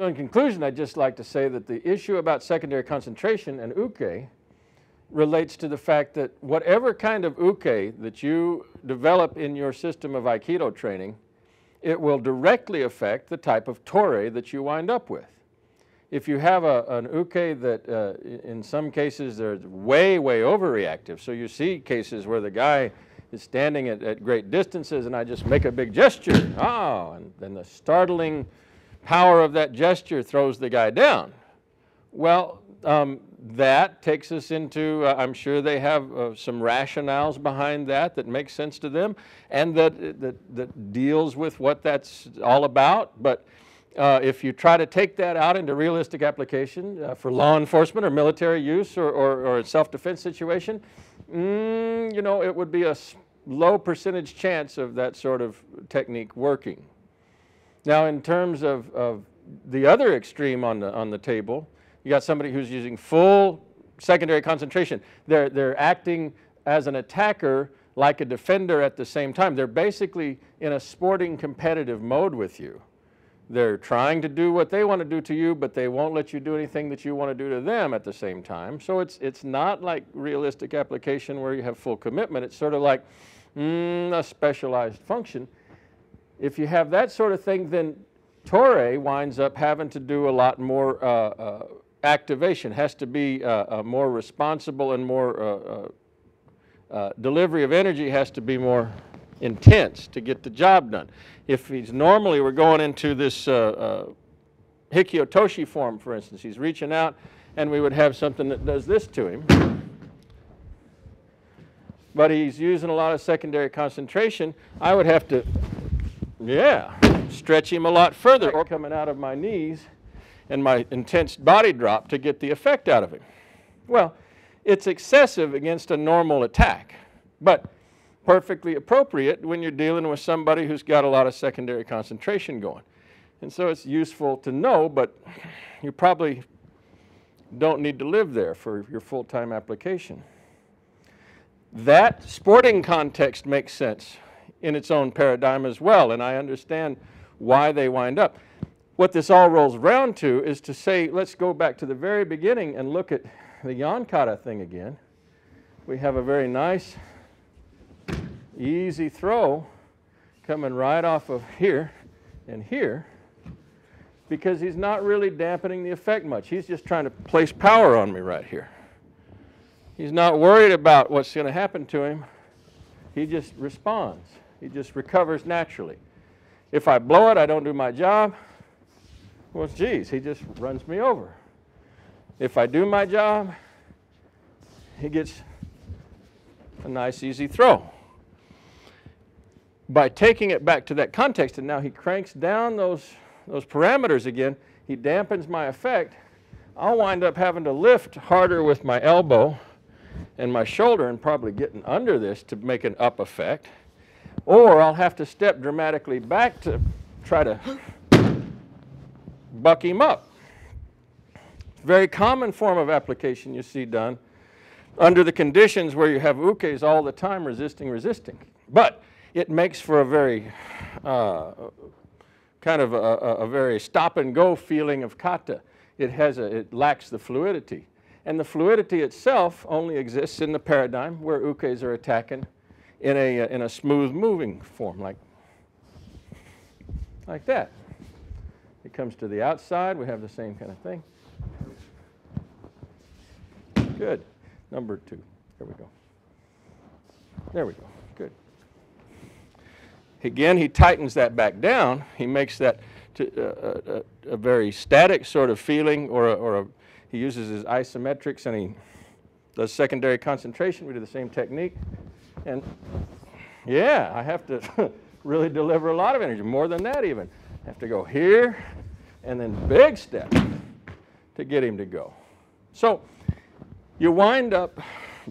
in conclusion, I'd just like to say that the issue about secondary concentration and uke relates to the fact that whatever kind of uke that you develop in your system of Aikido training, it will directly affect the type of tore that you wind up with. If you have an uke that in some cases they're way, way overreactive, so you see cases where the guy is standing at great distances and I just make a big gesture, and then the startling power of that gesture throws the guy down. Well, that takes us into, I'm sure they have some rationales behind that make sense to them and that deals with what that's all about. But if you try to take that out into realistic application for law enforcement or military use or a self-defense situation, you know, it would be a low percentage chance of that sort of technique working. Now, in terms of the other extreme on the table, you got somebody who's using full secondary concentration. They're acting as an attacker like a defender at the same time. They're basically in a sporting competitive mode with you. They're trying to do what they want to do to you, but they won't let you do anything that you want to do to them at the same time. So it's not like realistic application where you have full commitment. It's sort of like a specialized function. If you have that sort of thing, then tore winds up having to do a lot more activation, has to be more responsible and more delivery of energy has to be more intense to get the job done. If he's normally, we're going into this Hikyotoshi form, for instance, he's reaching out and we would have something that does this to him. But he's using a lot of secondary concentration. I would have to, stretch him a lot further or coming out of my knees and my intense body drop to get the effect out of him. Well, it's excessive against a normal attack, but perfectly appropriate when you're dealing with somebody who's got a lot of secondary concentration going. And so it's useful to know, but you probably don't need to live there for your full-time application. That sporting context makes sense in its own paradigm as well, and I understand why they wind up. What this all rolls around to is to say, let's go back to the very beginning and look at the Yankata thing again. We have a very nice, easy throw coming right off of here and here because he's not really dampening the effect much. He's just trying to place power on me right here. He's not worried about what's going to happen to him. He just responds. He just recovers naturally. If I blow it, I don't do my job. Well, geez, he just runs me over. If I do my job, he gets a nice, easy throw. By taking it back to that context, and now he cranks down those parameters again, he dampens my effect, I'll wind up having to lift harder with my elbow and my shoulder and probably getting under this to make an up effect. Or I'll have to step dramatically back to try to buck him up. Very common form of application you see done under the conditions where you have ukes all the time resisting. But it makes for a very kind of a very stop and go feeling of kata. It lacks the fluidity. And the fluidity itself only exists in the paradigm where ukes are attacking in a smooth moving form, like that. It comes to the outside, we have the same kind of thing. Good. Number 2. There we go. There we go. Good. Again, he tightens that back down. He makes that to, a very static sort of feeling, he uses his isometrics and he does secondary concentration. We do the same technique. And yeah, I have to really deliver a lot of energy, more than that even. I have to go here and then big step to get him to go. So you wind up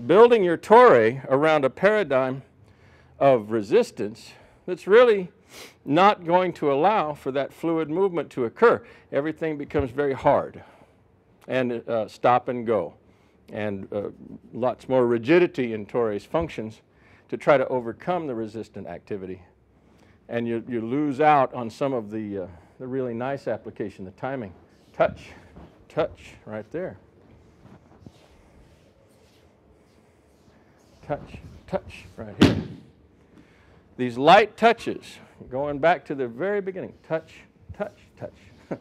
building your tore around a paradigm of resistance that's really not going to allow for that fluid movement to occur. Everything becomes very hard and stop and go, and lots more rigidity in tore's functions to try to overcome the resistant activity. And you lose out on some of the really nice application, the timing. touch, touch, right there. Touch, touch, right here. These light touches, going back to the very beginning, touch, touch, touch.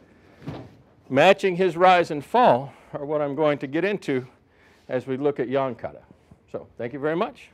Matching his rise and fall are what I'm going to get into as we look at Yankata. So, thank you very much.